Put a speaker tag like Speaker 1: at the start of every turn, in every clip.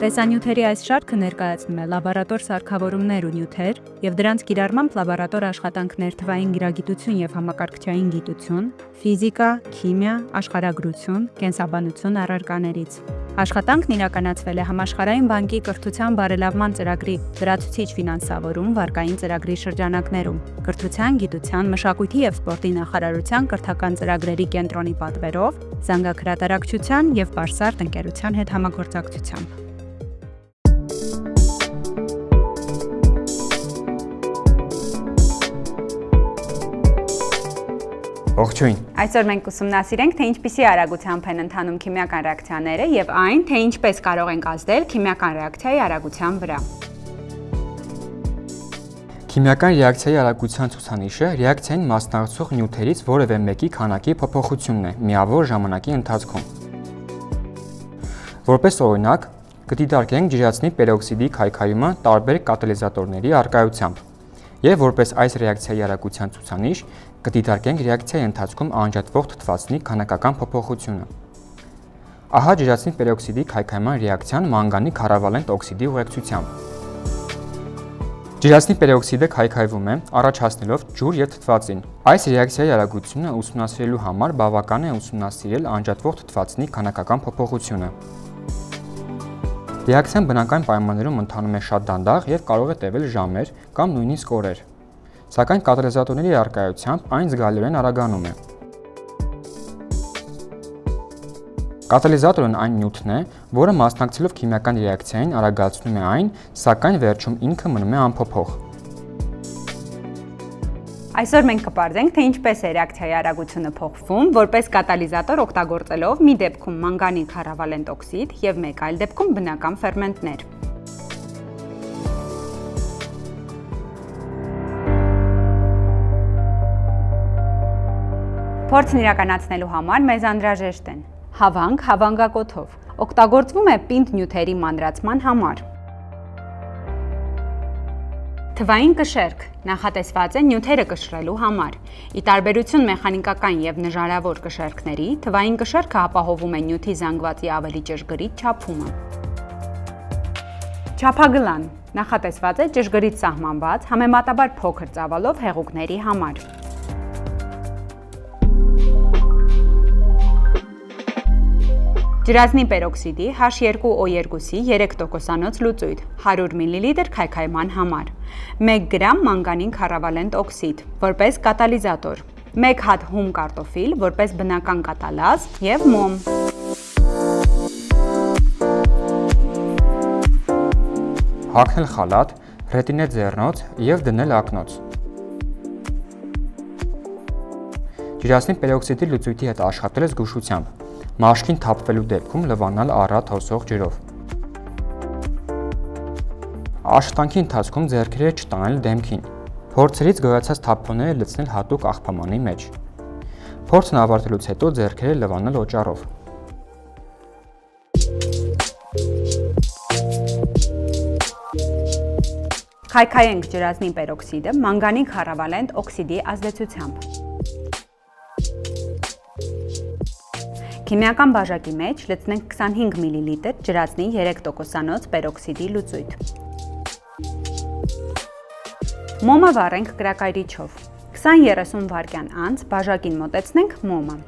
Speaker 1: Տեսանյութերի այս շարքը ներկայացնում է լաբորատոր սարքավորումներ ու նյութեր և դրանց կիրառմամբ լաբորատոր աշխատանքներ թվային գիրագիտություն և համակարգչային գիտություն, ֆիզիկա, քիմիա, աշխարհագրություն, կենսաբանություն առարկաներից։ Աշխատանքն իրականացվել է Համաշխարհային բանկի կրթության բարելավման ծրագրի լրացուցիչ ֆինանսավորում վարկային ծրագրի շրջանակներում, Կրթության, գիտության, մշակույթի և սպորտի նախարարության կրթական ծրագրերի կենտրոնի պատվերով, զանգահրատարակչության և Բարսարդ ընկերության հետ համագործակցությամբ։
Speaker 2: Ողջույն։
Speaker 1: Այսօր մենք ուսումնասիրենք, թե ինչպիսի արագությամբ են ընթանում քիմիական ռեակցիաները և այն, թե ինչպես կարող ենք ազդել քիմիական ռեակցիայի արագության վրա։
Speaker 2: Քիմիական ռեակցիայի արագության ցուցանիշը ռեակցիային մասնակցող նյութերից որևէ մեկի քանակի փոփոխությունն է միավոր ժամանակի ընթացքում։ Որպես օրինակ, կդիտարկենք ջրածնի պերօքսիդի քայքայումը տարբեր կատալիզատորների առկայությամբ, և որպես այս ռեակցիայի արագության ցուցանիշ կդիտարկենք ռեակցիայի ընթացքում անջատվող թթվածնի քանակական փոփոխությունը։ Ահա ջրածնի պերօքսիդի քայքայման ռեակցիան մանգանի քառավալենտ օքսիդի ուղեկցությամբ։ Ջրածնի պերօքսիդը քայքայվում է, առաջացնելով ջուր և թթվածին։ Այս ռեակցիայի արագությունը ուսումնասիրելու համար բավական է ուսումնասիրել անջատվող թթվածնի քանակական փոփոխությունը։ Ռեակցիան բնական պայմաններում ընթանում է շատ դանդաղ և կարող է տևել ժամեր կամ նույնիսկ օրեր, սակայն կատալիզատորների առկայությամբ այն զգալիորեն արագանում է։ Կատալիզատորն այն նյութն է, որը մասնակցելով քիմիական ռեակցիային արագացնում է այն, սակայն վերջում ինքը մնում է անփոփոխ։
Speaker 1: Այսօր մենք կպարզենք, թե ինչպես է ռեակցիայի արագությունը փոխվում, որպես կատալիզատոր օգտագործելով մի դեպքում մանգանի քառավալենտ օքսիդ և մեկ այլ դեպքում բնական ֆերմենտներ։ Փորձն իրականացնելու համար մեզ անհրաժեշտ են հավանք հավանգակոթով, օգտագործվում է պինդ նյութերի մանրացման համար։ Թվային կշեռք նախատեսված է նյութերը կշռելու համար։ Ի տարբերություն մեխանիկական և նժարավոր կշեռքների, թվային կշեռքը ապահովում է նյութի զանգվածի ավելի ճշգրիտ չափումը։ Չափագլան նախատեսված է ճշգրիտ սահմանված, համեմատաբար փոքր ծավալով հեղուկների համար։ Ջրածնի պերօքսիդի H2O2-ի 3%-անոց լուծույթ 100 մլ քայքայման համար, 1 գրամ մանգանին քառավալենտ օքսիդ, որպես կատալիզատոր, 1 հատ հում կարտոֆիլ, որպես բնական կատալազ և մոմ։
Speaker 2: Հագնել խալաթ, ռետինե ձեռնոց և դնել ակնոց։ Ջրածնի պերօքսիդի լուծույթի հետ աշխատել զգուշությամբ, մաշկին թափվելու դեպքում լվանալ առատ հոսող ջրով։ Աշխատանքի ընթացքում ձեռքերը չտանել դեմքին։ Փորձերից գոյացած թափոնները լցնել հատուկ աղբամանի մեջ։ Փորձն ավարտելուց հետո ձեռքերը լվանել օճառով։
Speaker 1: Քայքայենք ջրածնի պերօքսիդը մանգանի քառավալենտ օքսիդի ազդեցությամբ։ Քիմիական բաժակի մեջ լցնենք 25 մլ ջրածնի 3%-անոց պերօքսիդի լուծույթ։ Մոմը վառենք կրակայրիչով։ 20-30 վայրկյան անց բաժակին մոտեցնենք մոմը։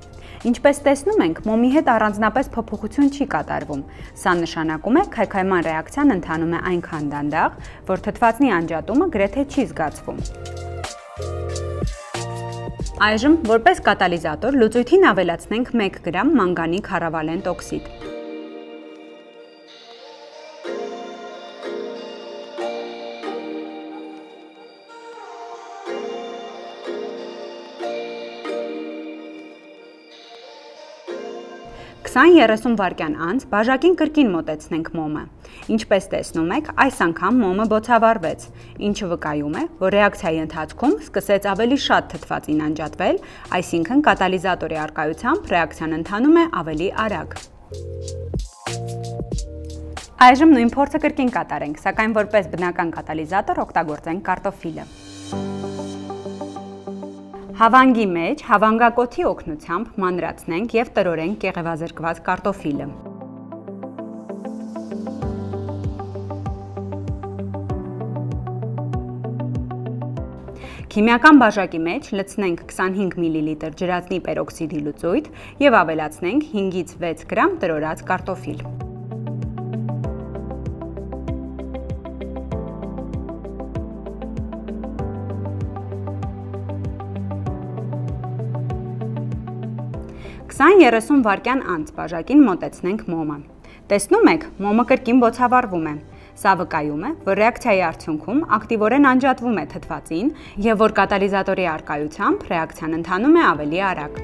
Speaker 1: Ինչպես տեսնում ենք, մոմի հետ առանձնապես փոփոխություն չի կատարվում։ Սա նշանակում է, քայքայման ռեակցիան ընթանում է այնքան դանդաղ, որ թթվածնի անջատումը գրեթե չի զգացվում։ Այժմ, որպես կատալիզատոր, լուծույթին ավելացնենք 1 գրամ մանգանի քառավալենտ օքսիդ։ Քսան 30 վայրկյան անց բաժակին կրկին մոտեցնենք մոմը։ Ինչպես տեսնում եք, այս անգամ մոմը բոցավառվեց, ինչը վկայում է, որ ռեակցիայի ընթացքում սկսեց ավելի շատ թթվածին անջատվել, այսինքն կատալիզատորի առկայությամբ ռեակցիան ընթանում է ավելի արագ։ Այժմ նույն փորձը կրկին կատարենք, սակայն որպես բնական կատալիզատոր օգտագործենք կարտոֆիլը։ Հավանգի մեջ հավանգակոթի օգնությամբ մանրացնենք և տրորենք կեղևազրկված կարտոֆիլը։ Քիմիական բաժակի մեջ լցնենք 25 մլ ջրածնի պերօքսիդի լուծույթ եւ ավելացնենք 5-ից 6 գրամ տրորած կարտոֆիլ։ Քսան 30 վայրկյան անց բաժակին մոտեցնենք մոմը։ Տեսնում եք, մոմը կրկին բոցավառվում է։ Սա վկայում է, որ ռեակցիայի արդյունքում ակտիվորեն անջատվում է թթվածին եւ որ կատալիզատորի առկայությամբ ռեակցիան ընթանում է ավելի արագ։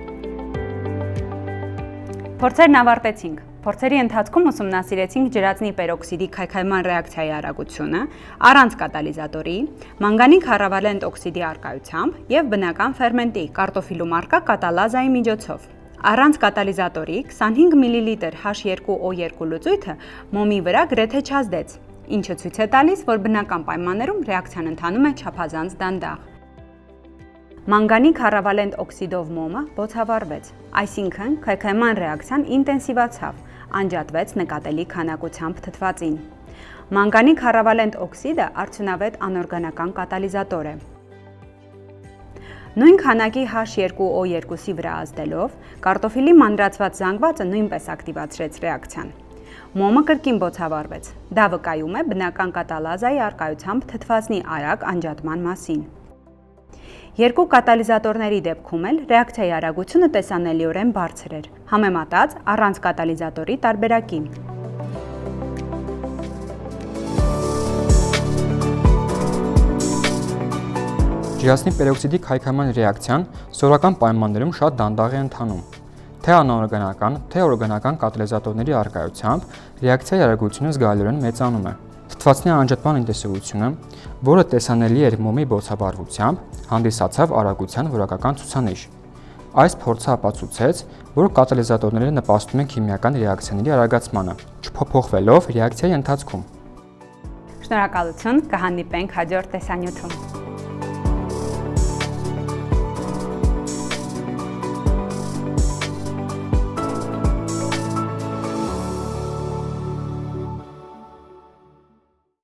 Speaker 1: Փորձերն ավարտեցինք։ Փորձերի ընթացքում ուսումնասիրեցինք ջրածնի պերօքսիդի քայքայման ռեակցիայի արագությունը առանց կատալիզատորի, մանգանի քառավալենտ օքսիդի առկայությամբ եւ բնական ֆերմենտի կարտոֆիլում առկա կատալազայի միջոցով։ Առանց կատալիզատորի 25 մլ H2O2 լուծույթը մոմի վրա գրեթե չազդեց, ինչը ցույց է տալիս, որ բնական պայմաններում ռեակցիան ընթանում է չափազանց դանդաղ։ Մանգանի քառավալենտ օքսիդով մոմը բոցավառվեց, այսինքն քայքայման ռեակցիան ինտենսիվացավ, անջատվեց նկատելի քանակությամբ թթվածին։ Մանգանի քառավալենտ օքսիդը արդյունավետ անօրգանական կատալիզատոր է։ Նույն քանակի H2O2-ի վրա ազդելով, կարտոֆիլի մանրացված զանգվածը նույնպես ակտիվացրեց ռեակցիան։ Մոմը կրկին բոցավառվեց։ Դա վկայում է բնական կատալազայի առկայությամբ թթվածնի արագ անջատման մասին։ Երկու կատալիզատորների դեպքում էլ ռեակցիայի արագությունը տեսանելիորեն բարձր էր, համեմատած առանց կատալիզատորի տարբերակի։
Speaker 2: Ջրածնի պերօքսիդի քայքայման ռեակցիան սովորական պայմաններում շատ դանդաղ է ընթանում։ Թե անօրգանական, թե օրգանական կատալիզատորների առկայությամբ ռեակցիայի արագությունը զգալիորեն մեծանում է։ Թթվածնի անջատման ինտենսիվությունը, որը տեսանելի էր մոմի բոցավառվությամբ, հանդիսացավ արագության որակական ցուցանիշ։ Այս փորձը ապացուցեց, որ կատալիզատորները նպաստում են քիմիական ռեակցիաների արագացմանը, չփոփոխվելով ռեակցիայի ընթացքում։
Speaker 1: Շնորհակալություն, կհանդիպենք հաջորդ տեսանյութում։